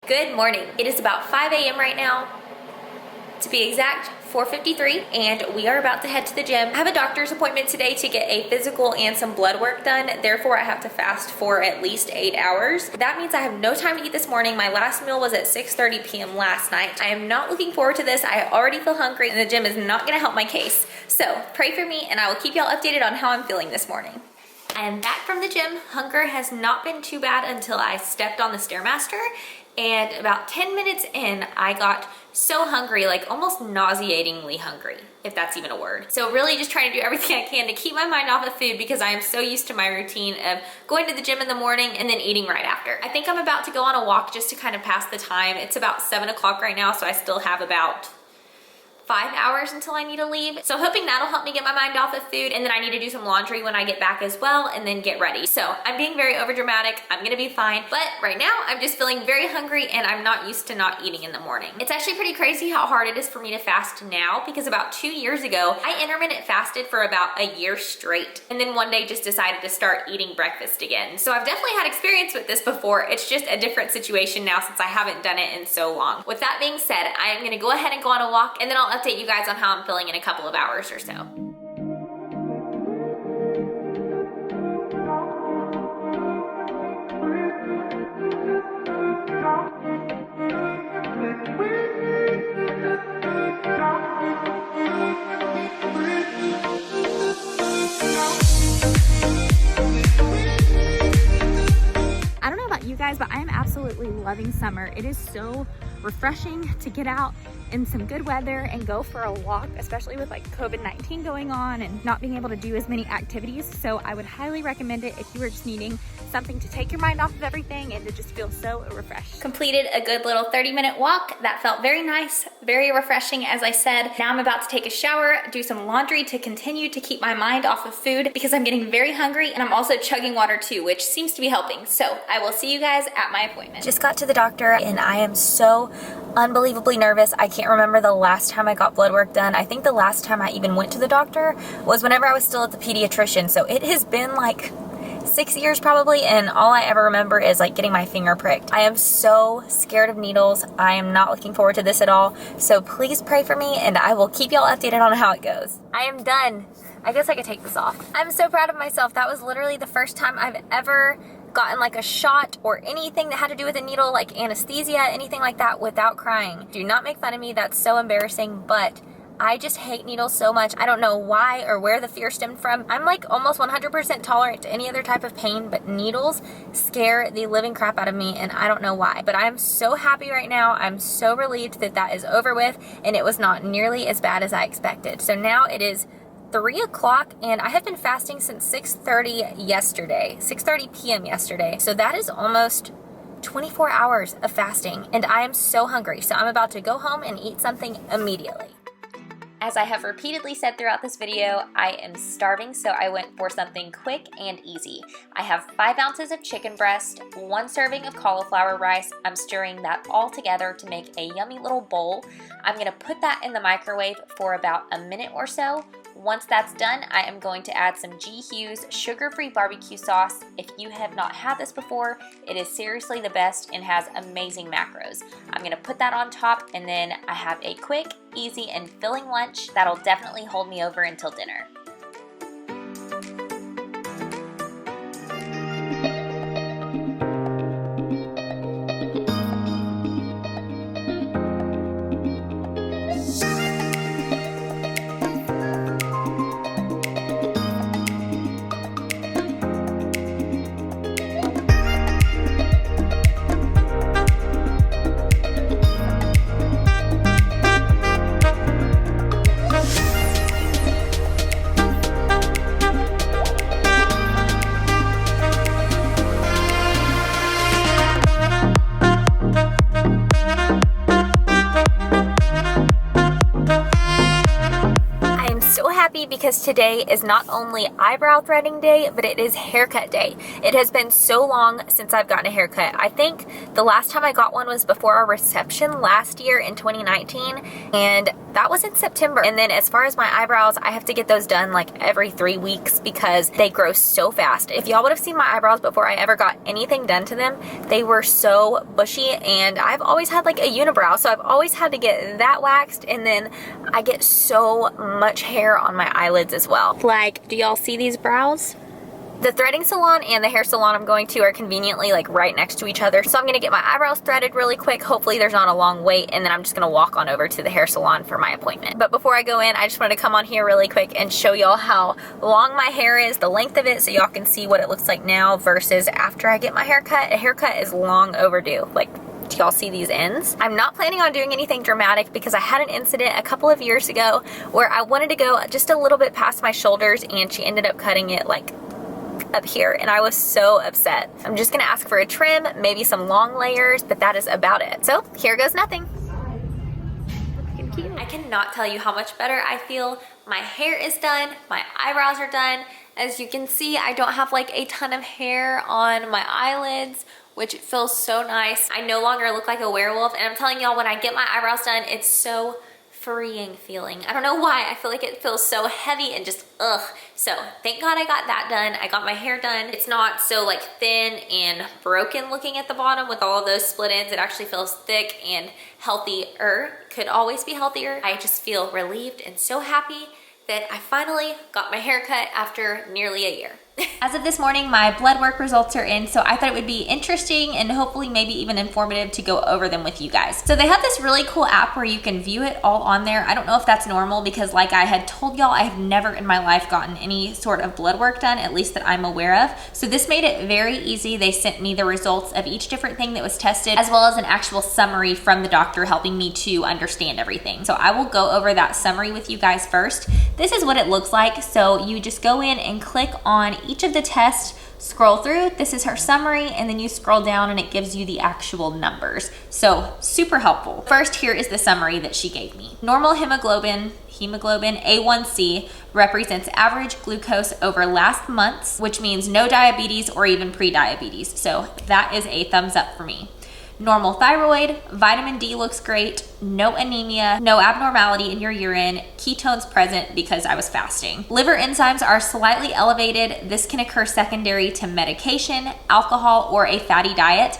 Good morning. It is about 5 a.m. right now. To be exact, 4:53, and we are about to head to the gym. I have a doctor's appointment today to get a physical and some blood work done. Therefore, I have to fast for at least 8 hours. That means I have no time to eat this morning. My last meal was at 6:30 p.m. last night. I am not looking forward to this. I already feel hungry, and the gym is not gonna help my case. So pray for me, and I will keep y'all updated on how I'm feeling this morning. I am back from the gym. Hunger has not been too bad until I stepped on the Stairmaster, and about 10 minutes in, I got so hungry, like almost nauseatingly hungry, if that's even a word. So really just trying to do everything I can to keep my mind off of food because I am so used to my routine of going to the gym in the morning and then eating right after. I think I'm about to go on a walk just to kind of pass the time. It's about 7 o'clock right now, so I still have about 5 hours until I need to leave. So hoping that'll help me get my mind off of food, and then I need to do some laundry when I get back as well and then get ready. So I'm being very overdramatic. I'm gonna be fine. But right now I'm just feeling very hungry and I'm not used to not eating in the morning. It's actually pretty crazy how hard it is for me to fast now because about 2 years ago, I intermittent fasted for about a year straight. And then one day just decided to start eating breakfast again. So I've definitely had experience with this before. It's just a different situation now since I haven't done it in so long. With that being said, I am gonna go ahead and go on a walk, and then I'll update you guys on how I'm feeling in a couple of hours or so. I don't know about you guys, but I am absolutely loving summer. It is so refreshing to get out in some good weather and go for a walk, especially with like COVID-19 going on and not being able to do as many activities. So I would highly recommend it if you were just needing something to take your mind off of everything and to just feel so refreshed. Completed a good little 30-minute walk. That felt very nice, very refreshing, as I said. Now I'm about to take a shower, do some laundry to continue to keep my mind off of food because I'm getting very hungry, and I'm also chugging water too, which seems to be helping. So I will see you guys at my appointment. Just got to the doctor and I am so unbelievably nervous. I can't remember the last time I got blood work done. I think the last time I even went to the doctor was whenever I was still at the pediatrician. So it has been like 6 years probably, and all I ever remember is like getting my finger pricked. I am so scared of needles. I am not looking forward to this at all. So please pray for me and I will keep y'all updated on how it goes. I am done. I guess I could take this off. I'm so proud of myself. That was literally the first time I've ever gotten like a shot or anything that had to do with a needle, like anesthesia, anything like that, without crying. Do not make fun of me. That's so embarrassing, but I just hate needles so much. I don't know why or where the fear stemmed from. I'm like almost 100% tolerant to any other type of pain, but needles scare the living crap out of me, and I don't know why. But I'm so happy right now. I'm so relieved that that is over with, and it was not nearly as bad as I expected. So now it is 3 o'clock, and I have been fasting since 6:30 yesterday, 6:30 p.m. yesterday. So that is almost 24 hours of fasting, and I am so hungry. So I'm about to go home and eat something immediately. As I have repeatedly said throughout this video, I am starving, so I went for something quick and easy. I have 5 ounces of chicken breast, 1 serving of cauliflower rice. I'm stirring that all together to make a yummy little bowl. I'm gonna put that in the microwave for about a minute or so. Once that's done, I am going to add some G. Hughes sugar-free barbecue sauce. If you have not had this before, it is seriously the best and has amazing macros. I'm gonna put that on top, and then I have a quick, easy, and filling lunch that'll definitely hold me over until dinner. because today is not only eyebrow threading day, but it is haircut day. It has been so long since I've gotten a haircut. I think the last time I got one was before our reception last year in 2019, and that was in September. And then as far as my eyebrows, I have to get those done like every 3 weeks because they grow so fast. If y'all would have seen my eyebrows before I ever got anything done to them, they were so bushy, and I've always had like a unibrow, so I've always had to get that waxed, and then I get so much hair on my eyelids as well. Like, do y'all see these brows? The threading salon and the hair salon I'm going to are conveniently like right next to each other. So I'm gonna get my eyebrows threaded really quick. Hopefully there's not a long wait, and then I'm just gonna walk on over to the hair salon for my appointment. But before I go in, I just wanted to come on here really quick and show y'all how long my hair is, the length of it, so y'all can see what it looks like now versus after I get my haircut. A haircut is long overdue. Like, do y'all see these ends? I'm not planning on doing anything dramatic because I had an incident a couple of years ago where I wanted to go just a little bit past my shoulders, and she ended up cutting it like up here, and I was so upset. I'm just gonna ask for a trim, maybe some long layers, but that is about it. So here goes nothing. I cannot tell you how much better I feel. My hair is done, my eyebrows are done. As you can see, I don't have like a ton of hair on my eyelids, which feels so nice. I no longer look like a werewolf, and I'm telling y'all, when I get my eyebrows done, it's so freeing feeling. I don't know why, I feel like it feels so heavy and just ugh. So thank God I got that done. I got my hair done. It's not so like thin and broken looking at the bottom with all of those split ends. It actually feels thick and healthier. Could always be healthier. I just feel relieved and so happy that I finally got my hair cut after nearly a year. As of this morning, my blood work results are in, so I thought it would be interesting and hopefully maybe even informative to go over them with you guys. So they have this really cool app where you can view it all on there. I don't know if that's normal because like I had told y'all, I have never in my life gotten any sort of blood work done, at least that I'm aware of. So this made it very easy. They sent me the results of each different thing that was tested, as well as an actual summary from the doctor helping me to understand everything. So I will go over that summary with you guys first. This is what it looks like. So you just go in and click on each of the tests, scroll through, this is her summary, and then you scroll down and it gives you the actual numbers. So super helpful. First, here is the summary that she gave me. Normal hemoglobin A1C represents average glucose over last month's, which means no diabetes or even pre-diabetes. So that is a thumbs up for me. Normal thyroid, vitamin D looks great, no anemia, no abnormality in your urine, ketones present because I was fasting. Liver enzymes are slightly elevated. This can occur secondary to medication, alcohol, or a fatty diet.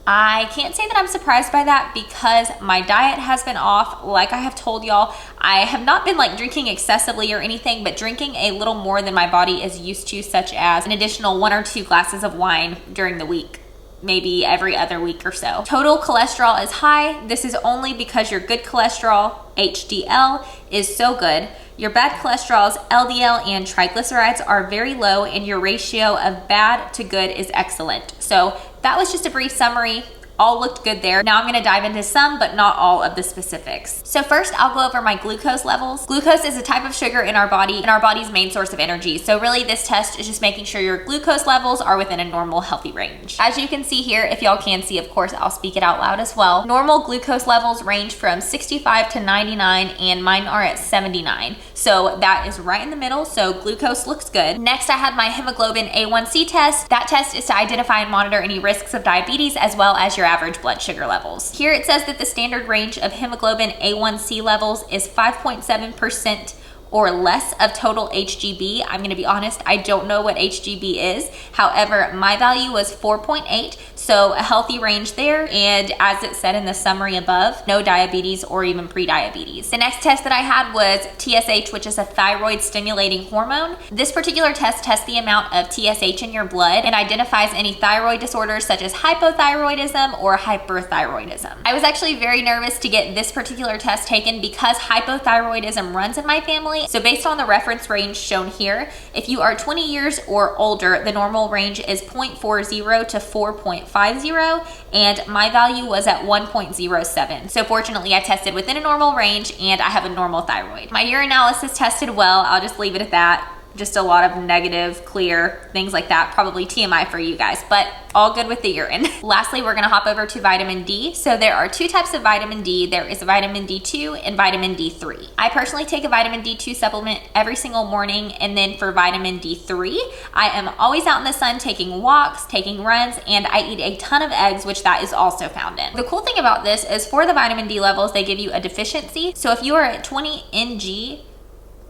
I can't say that I'm surprised by that because my diet has been off. Like I have told y'all, I have not been like drinking excessively or anything, but drinking a little more than my body is used to, such as an additional 1 or 2 glasses of wine during the week. Maybe every other week or so. Total cholesterol is high. This is only because your good cholesterol, HDL, is so good. Your bad cholesterols, LDL and triglycerides, are very low, and your ratio of bad to good is excellent. So that was just a brief summary. All looked good there. Now I'm gonna dive into some, but not all of the specifics. So first, I'll go over my glucose levels. Glucose is a type of sugar in our body and our body's main source of energy. So really this test is just making sure your glucose levels are within a normal, healthy range. As you can see here, if y'all can see, of course, I'll speak it out loud as well. Normal glucose levels range from 65 to 99, and mine are at 79. So that is right in the middle, so glucose looks good. Next, I had my hemoglobin A1C test. That test is to identify and monitor any risks of diabetes as well as your average blood sugar levels. Here it says that the standard range of hemoglobin A1C levels is 5.7% or less of total HGB. I'm gonna be honest, I don't know what HGB is. However, my value was 4.8, so a healthy range there. And as it said in the summary above, no diabetes or even pre-diabetes. The next test that I had was TSH, which is a thyroid stimulating hormone. This particular test tests the amount of TSH in your blood and identifies any thyroid disorders such as hypothyroidism or hyperthyroidism. I was actually very nervous to get this particular test taken because hypothyroidism runs in my family. So based on the reference range shown here, if you are 20 years or older, the normal range is 0.40 to 4.50, and my value was at 1.07. So fortunately, I tested within a normal range and I have a normal thyroid. My urinalysis tested well. I'll just leave it at that. just a lot of negative, clear, things like that. Probably TMI for you guys, but all good with the urine. Lastly, we're gonna hop over to vitamin D. So there are two types of vitamin D. There is vitamin D2 and vitamin D3. I personally take a vitamin D2 supplement every single morning, and then for vitamin D3, I am always out in the sun taking walks, taking runs, and I eat a ton of eggs, which that is also found in. The cool thing about this is for the vitamin D levels, they give you a deficiency. So if you are at 20 ng,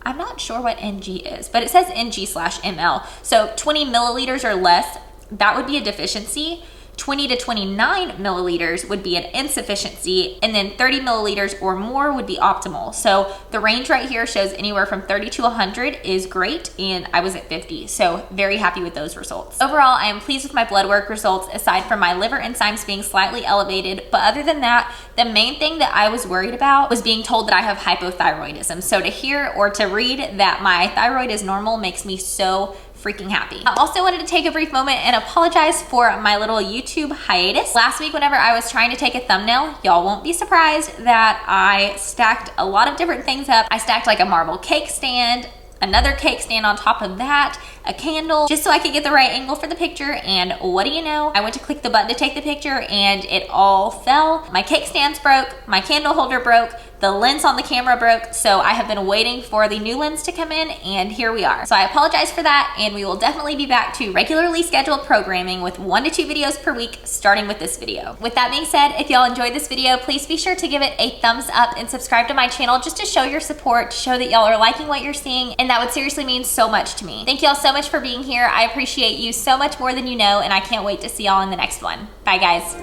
I'm not sure what ng is, but it says ng/ml. So 20 milliliters or less, that would be a deficiency. 20 to 29 milliliters would be an insufficiency, and then 30 milliliters or more would be optimal. So the range right here shows anywhere from 30 to 100 is great, and I was at 50, so very happy with those results. Overall, I am pleased with my blood work results aside from my liver enzymes being slightly elevated, but other than that, the main thing that I was worried about was being told that I have hypothyroidism. So to hear or to read that my thyroid is normal makes me so freaking happy. I also wanted to take a brief moment and apologize for my little YouTube hiatus. Last week, whenever I was trying to take a thumbnail, y'all won't be surprised that I stacked a lot of different things up. I stacked like a marble cake stand, another cake stand on top of that, a candle, just so I could get the right angle for the picture. And what do you know? I went to click the button to take the picture and it all fell. My cake stands broke, my candle holder broke, the lens on the camera broke, so I have been waiting for the new lens to come in, and here we are. So I apologize for that, and we will definitely be back to regularly scheduled programming with 1 to 2 videos per week, starting with this video. With that being said, if y'all enjoyed this video, please be sure to give it a thumbs up and subscribe to my channel just to show your support, to show that y'all are liking what you're seeing, and that would seriously mean so much to me. Thank y'all so much for being here. I appreciate you so much more than you know, and I can't wait to see y'all in the next one. Bye, guys.